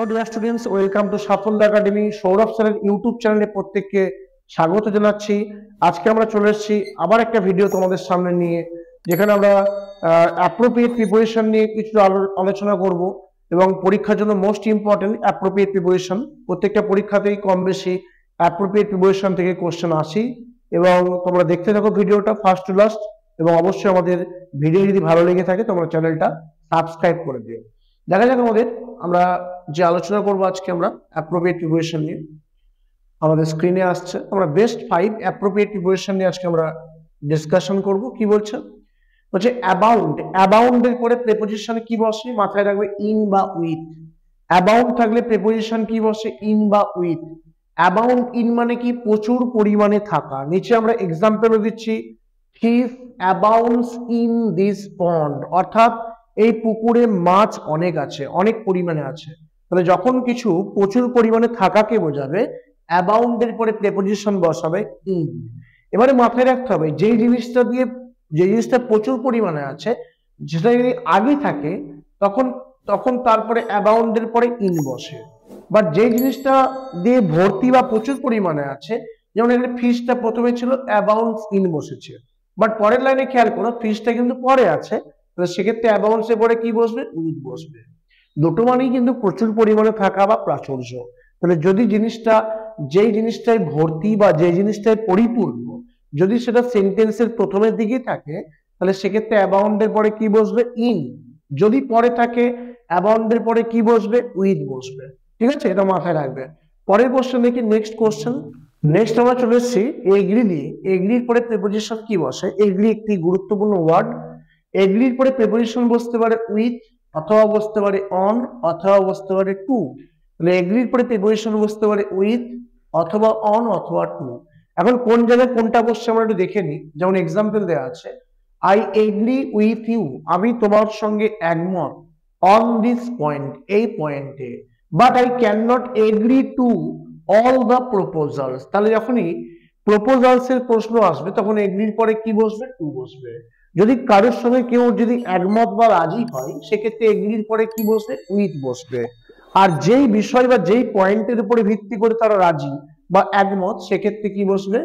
Dear students, welcome to সাফল্য academy. Sourav স্যারের YouTube চ্যানেলে প্রত্যেককে স্বাগত জানাচ্ছি। আজকে আমরা চলে এসেছি আবার একটা ভিডিও তোমাদের সামনে নিয়ে, যেখানে আমরা অ্যাপ্রোপ্রিয়েট প্রিপারেশন নিয়ে কিছু আলোচনা করব এবং পরীক্ষার জন্য মোস্ট ইম্পর্টেন্ট অ্যাপ্রোপ্রিয়েট প্রিপারেশন। প্রত্যেকটা পরীক্ষাতেই কম বেশি অ্যাপ্রোপ্রিয়েট প্রিপারেশন থেকে কোশ্চেন আসি, এবং তোমরা দেখতে থাকো ভিডিওটা ফার্স্ট টু লাস্ট। এবং অবশ্যই আমাদের ভিডিও যদি ভালো লেগে থাকে তোমরা চ্যানেলটা সাবস্ক্রাইব করে দিও। দেখা যাক আমরা যে আলোচনা করবো আজকে আমরা অ্যাপ্রোপ্রিয়েট প্রিপারেশন নিয়ে। আমাদের স্ক্রিনে আসছে, আমরা বেস্ট 5 অ্যাপ্রোপ্রিয়েট প্রিপারেশন নিয়ে আজকে আমরা ডিসকাশন করব। কি বলছে? বলছে অ্যাবাউন্ড। অ্যাবাউন্ডের পরে প্রিপোজিশন কি বসে? মাথায় রাখবে ইন বা উইথ। অ্যাবাউন্ড থাকলে প্রিপোজিশন কি বসে? ইন বা উইথ। অ্যাবাউন্ড ইন মানে কি? প্রচুর পরিমাণে থাকা। নিচে আমরা এক্সাম্পলও দিচ্ছি, ফিশ অ্যাবাউন্ডস ইন দিস পন্ড, অর্থাৎ এই পুকুরে মাছ অনেক আছে, অনেক পরিমাণে আছে। তাহলে যখন কিছু প্রচুর পরিমাণে থাকাকে বোঝাবে, অ্যাবাউন্ডের পরে প্রেপোজিশন বসাবে ইন। এবারে মাথায় রাখতে হবে, যে জিনিসটা প্রচুর পরিমাণে আছে, যেটা যদি আগে থাকে তখন তখন তারপরে অ্যাবাউন্ডের পরে ইন বসে। বাট যে জিনিসটা দিয়ে ভর্তি বা প্রচুর পরিমাণে আছে, যেমন এখানে ফিশটা প্রথমে ছিল, অ্যাবাউন্ডস ইন বসেছে, বাট পরের লাইনে খেয়াল করো ফিশটা কিন্তু পরে আছে, সেক্ষেত্রে অ্যাবাউন্ডস এর পরে কি বসবে? উইথ বসবে। দুটো মানেই কিন্তু প্রচুর পরিমাণে থাকা বা প্রাচুর্য। তাহলে যদি যেই জিনিসটাই ভর্তি বা যে জিনিসটাই পরিপূর্ণ, যদি সেটা সেন্টেন্সের প্রথমের দিকে থাকে, তাহলে সেক্ষেত্রে অ্যাবাউন্ডের পরে কি বসবে? ইন। যদি পরে থাকে, অ্যাবাউন্ডের পরে কি বসবে? উইথ বসবে। ঠিক আছে, এটা মাথায় রাখবে। পরের কোশ্চেন দেখি, নেক্সট কোশ্চেন। নেক্সট আমরা চলে এসেছি এগ্রি দিয়ে। এগ্রির পরে প্রিপোজিশন কি বসে? এগ্রি একটি গুরুত্বপূর্ণ ওয়ার্ড। এগ্রির পরে প্রিপোজিশন বসতে পারে উইথ, অথবা বসতে পারে অন, অথবা বসতে পারে টু। তাহলে এগ্রির পরে প্রিপোজিশন বসতে পারে উইথ, অথবা অন, অথবা টু। এখন কোন জায়গায় কোনটা বসছে আমরা একটু দেখে নিই। যেমন এক্সাম্পল দেওয়া আছে, আই এগ্রি উইথ ইউ, আমি তোমার সঙ্গে একমত, অন দিস পয়েন্ট, এই পয়েন্টে, but I can not agree to all the proposals. তাহলে যখনই প্রপোজালস এর প্রশ্ন আসবে তখন এগ্রির পরে কি বসবে? টু বসবে। যদি কারোর সঙ্গে কেউ যদি একমত বা রাজি হয়, সেক্ষেত্রে এগ্রির পরে কি বসবে? উইথ বসবে। আর যেই বিষয় বা যেই পয়েন্টের উপরে ভিত্তি করে তারা রাজি বা একমত, সেক্ষেত্রে কি বসবে?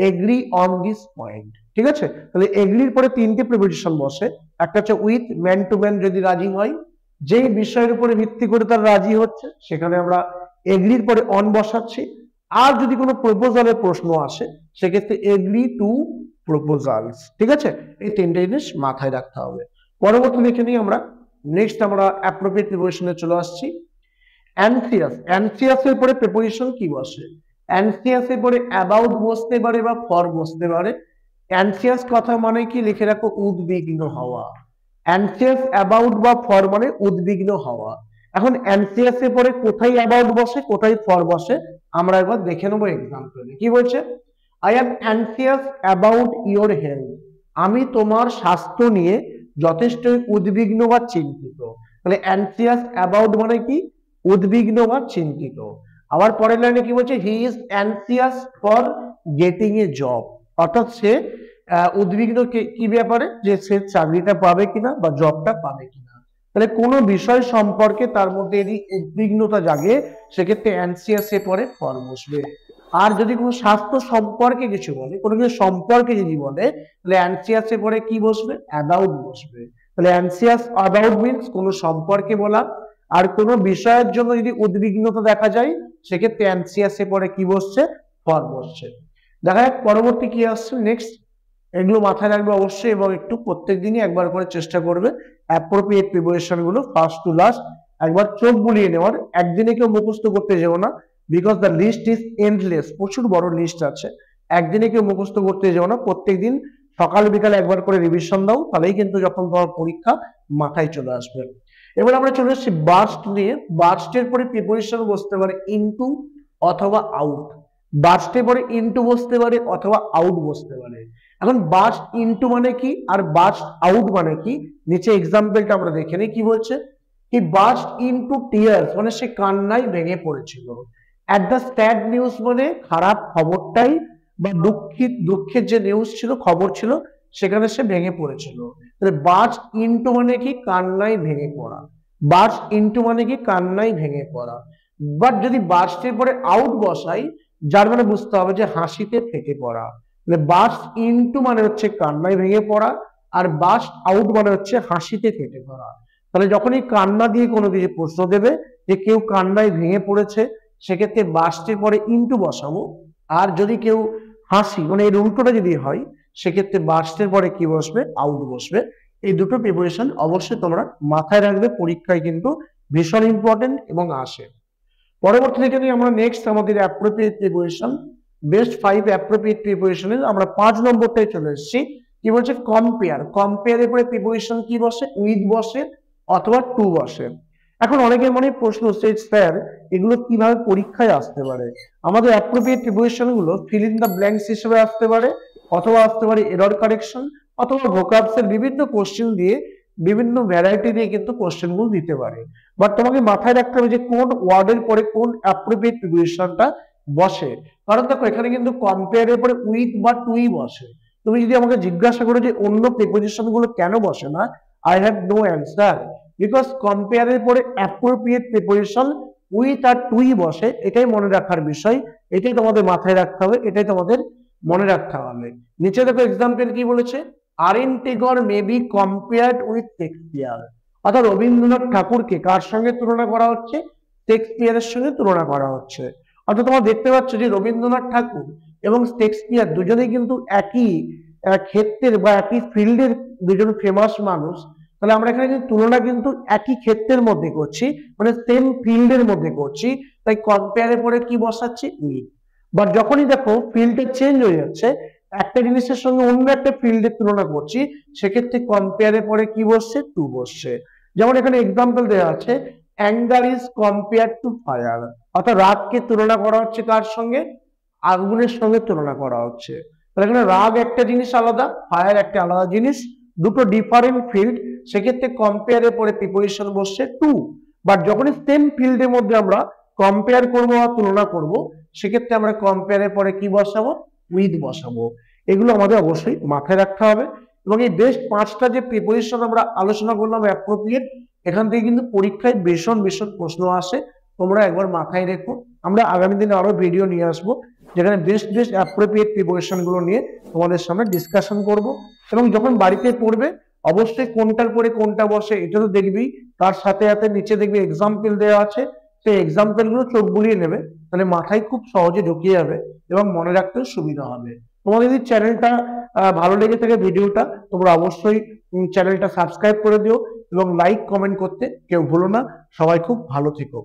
Agri on this point. ঠিক আছে, তাহলে এগ্রির পরে তিনটে প্রিপোজিশন বসে। একটা হচ্ছে উইথ, ম্যান টু ম্যান যদি রাজি হয়, যেই বিষয়ের উপরে ভিত্তি করে তারা রাজি হচ্ছে, সেখানে আমরা এগ্রির পরে অন বসাচ্ছি। আর যদি কোনো প্রপোজালের প্রশ্ন আসে, সেক্ষেত্রে এগ্রি টু প্রপোজালস। ঠিক আছে, এই তিনটে জিনিস মাথায় রাখতে হবে। পরবর্তী দেখে নিই আমরা। নেক্সট আমরা অ্যাপ্রোপ্রিয়েট প্রিপোজিশনে চলে আসছি। অ্যানসিয়াস। অ্যানসিয়াসের পরে প্রিপোজিশন কি বসে? অ্যানসিয়াসের পরে অ্যাবাউট বসতে পারে বা ফর বসতে পারে। অ্যানসিয়াস কথা মানে কি? লিখে রাখো, উদ্বিগ্ন হওয়া। অ্যানসিয়াস অ্যাবাউট বা ফর মানে উদ্বিগ্ন হওয়া। এখন অ্যানসিয়াসের পরে কোথায় অ্যাবাউট বসে, কোথায় ফর বসে, আমরা একবার দেখে নেবো এক্সাম্পলে। কি বলছে? I am anxious about your health, আমি তোমার স্বাস্থ্য নিয়ে যথেষ্ট উদ্বিগ্ন বা চিন্তিত। তাহলে অ্যানসিয়াস অ্যাবাউট মানে কি? উদ্বিগ্ন বা চিন্তিত। আবার পরের লাইনে কি বলছে? He is anxious for getting a job, অর্থাৎ সে উদ্বিগ্ন কি ব্যাপারে? যে সে চাকরিটা পাবে কিনা বা জবটা পাবে কিনা। তাহলে কোনো বিষয় সম্পর্কে তার মধ্যে যদি উদ্বিগ্নতা জাগে, সেক্ষেত্রে অ্যানসিয়াস এ পরে ফর বসবে। আর যদি কোনো স্বাস্থ্য সম্পর্কে কিছু বলে, কোনো কিছু সম্পর্কে যদি বলে, তাহলে অ্যানসিয়াস এ পরে কি বসবে? অ্যাবাউট বসবে। তাহলে অ্যানসিয়াস অ্যাবাউট মিন্স কোনো সম্পর্কে বলা। আর কোনো বিষয়ের জন্য যদি উদ্বিগ্নতা দেখা যায়, সেক্ষেত্রে অ্যানসিয়াস এ পরে কি বসছে? ফর বসছে। দেখা যাক পরবর্তী কি আসছে নেক্সট। এগুলো মাথায় রাখবে অবশ্যই, এবং একটু প্রত্যেকদিনই একবার করে চেষ্টা করবে অ্যাপ্রোপ্রিয়েট প্রিপারেশন গুলো ফার্স্ট টু লাস্ট একবার চোখ বুলিয়ে নেওয়ার। একদিনে কেউ মুখস্থ করতে যেও না, because the list is endless, প্রচুর বড় লিস্ট আছে। একদিনে কেউ মুখস্থ করতে যেও না, প্রত্যেকদিন সকাল বিকালে একবার করে রিভিশন দাও, তাহলেই কিন্তু যখন তোমার পরীক্ষা মাথায় চলে আসবে। এবার আমরা চলে এসেছি বার্স্ট নিয়ে। বার্স্টের পরে প্রিপোজিশন বসতে পারে ইনটু অথবা আউট। বার্স্টের পরে ইনটু বসতে পারে অথবা আউট বসতে পারে। এখন বার্স্ট ইনটু মানে কি আর বার্স্ট আউট মানে কি, নিচে এক্সাম্পলটা আমরা দেখে নিই। কি বলছে? হি বার্স্ট ইনটু টিয়ার্স মানে সে কান্নায় ভেঙে পড়েছিল। অ্যাট দ্য স্যাড নিউজ মানে খারাপ খবরটাই বা দুঃখের যে নিউজ ছিল, খবর ছিল, সেখানে সে ভেঙে পড়েছিল। তাহলে বার্স্ট ইনটু মানে কি? কান্নায় ভেঙে পড়া। বার্স্ট ইনটু মানে কি কান্নায় ভেঙে পড়া। বাট যদি বার্স্টের পরে আউট বসাই, যার মানে বুঝতে হবে যে হাসিতে ফেটে পড়া। মানে বার্স্ট ইনটু মানে হচ্ছে কান্নায় ভেঙে পড়া, আর বার্স্ট আউট মানে হচ্ছে হাসিতে ফেটে পড়া। তাহলে যখনই কান্না দিয়ে কোনো কিছু প্রশ্ন দেবে যে কেউ কান্নায় ভেঙে পড়েছে, সেক্ষেত্রে বার্স্টের পরে ইনটু বসাবো। আর যদি কেউ হাসি মানে এর উল্টোটা যদি হয়, সেক্ষেত্রে বার্স্টের পরে কি বসবে, আউট বসবে। এই দুটো প্রিপারেশন অবশ্যই তোমরা মাথায় রাখবে, পরীক্ষায় কিন্তু ভীষণ ইম্পর্টেন্ট এবং আসে। পরবর্তী থেকে আমরা নেক্সট আমাদের অ্যাপ্রোপ্রিয়েট প্রিপারেশন, বেস্ট 5 অ্যাপ্রোপ্রিয়েট প্রিপারেশনের আমরা 5 নম্বরটাই চলে এসেছি। কি বলছে, কম্পেয়ার। কম্পেয়ারের পরে প্রিপারেশন কি বসে, উইথ বসে অথবা টু বসে। এখন অনেকের মনে প্রশ্ন হচ্ছে, স্যার এগুলো কিভাবে পরীক্ষায় আসতে পারে? আমাদের অ্যাপ্রোপ্রিয়েট প্রিপারেশন গুলো ফিল ইন দ্য ব্ল্যাঙ্কস হিসেবে আসতে পারে, অথবা আসতে পারে এরর কারেকশন, অথবা ভোকাবস এর বিভিন্ন কোশ্চেন দিয়ে, বিভিন্ন ভ্যারাইটি দিয়ে কিন্তু কোশ্চেন গুলো দিতে পারে। বাট তোমাকে মাথায় রাখতে হবে যে কোন ওয়ার্ডের পরে কোন অ্যাপ্রোপ্রিয়েট প্রিপারেশনটা বসে। কারণ দেখো এখানে কিন্তু কম্পেয়ারের পরে উইথ বা টুই বসে। তুমি যদি আমাকে জিজ্ঞাসা করো যে অন্য প্রিপোজিশন গুলো কেন বসে না, I have no answer. Because কম্পেয়ারের পরে অ্যাপ্রোপ্রিয়েট প্রিপোজিশন উইথ আর টুই বসে, এটাই মনে রাখার বিষয়, এটাই তোমাদের মাথায় রাখতে হবে, এটাই তোমাদের মনে রাখতে হবে। নিচে দেখো এক্সাম্পল কি বলেছে, আরেনটেগর may be compared with Shakespeare. অর্থাৎ রবীন্দ্রনাথ ঠাকুরকে কার সঙ্গে তুলনা করা হচ্ছে, শেক্সপিয়ারের সঙ্গে তুলনা করা হচ্ছে। অর্থাৎ তোমরা দেখতে পাচ্ছ যে রবীন্দ্রনাথ ঠাকুর এবং শেক্সপিয়ার দুজনেই কিন্তু একই ক্ষেত্রের বা একই ফিল্ডের দুজন ফেমাস মানুষ। তাহলে আমরা এখানে কিন্তু তুলনা কিন্তু একই ক্ষেত্রের মধ্যে করছি, মানে সেম ফিল্ডের মধ্যে করছি, তাই কম্পেয়ারের পরে কি বসাচ্ছি, উইথ। বাট যখনই দেখো ফিল্ডটা চেঞ্জ হয়ে যাচ্ছে, একটা জিনিসের সঙ্গে অন্য একটা ফিল্ডের তুলনা করছি, সেক্ষেত্রে কম্পেয়ারের পরে কি বসছে, টু বসছে। যেমন এখানে এক্সাম্পল দেওয়া আছে, anger is compare to fire. অর্থাৎ রাগকে তুলনা করা হচ্ছে কার সঙ্গে, আগুনের সঙ্গে তুলনা করা হচ্ছে। তাহলে এখানে রাগ একটা জিনিস আলাদা, ফায়ার একটা আলাদা জিনিস, দুটো ডিফারেন্ট ফিল্ড, সেক্ষেত্রে কম্পেয়ারের পরে প্রিপোজিশন বসছে টু। বাট যখনই সেম ফিল্ডের মধ্যে আমরা কম্পেয়ার করবো বা তুলনা করব, সেক্ষেত্রে আমরা কম্পেয়ারের পরে কি বসাবো, উইথ বসাবো। এগুলো আমাদের অবশ্যই মাথায় রাখতে হবে। এবং এই বেস্ট 5টা যে প্রিপোজিশন আমরা আলোচনা করলাম অ্যাপ্রোপ্রিয়েট, এখান থেকে কিন্তু পরীক্ষায় ভীষণ ভীষণ প্রশ্ন আসে, তোমরা একবার মাথায় রেখো। আমরা আগামী দিনে আরো ভিডিও নিয়ে আসবো, যেখানে বেস্ট বেস্ট অ্যাপ্রোপ্রিয়েট প্রিপোজিশন গুলো নিয়ে তোমাদের সামনে ডিসকাশন করব। এবং যখন বাড়িতে পড়বে, অবশ্যই কোনটার পরে কোনটা বসে এটা তো দেখবি, তার সাথে সাথে নিচে দেখবি এক্সাম্পল দেওয়া আছে, সেই এক্সাম্পল গুলো চোখ বুলিয়ে নেবে, তাহলে মাথায় খুব সহজে ঢুকিয়ে যাবে এবং মনে রাখতেও সুবিধা হবে। তোমাদের যদি চ্যানেলটা ভালো লেগে থাকে ভিডিওটা, তোমরা অবশ্যই চ্যানেলটা সাবস্ক্রাইব করে দিও এবং লাইক কমেন্ট করতে কেউ ভুলো না। সবাই খুব ভালো থেকো।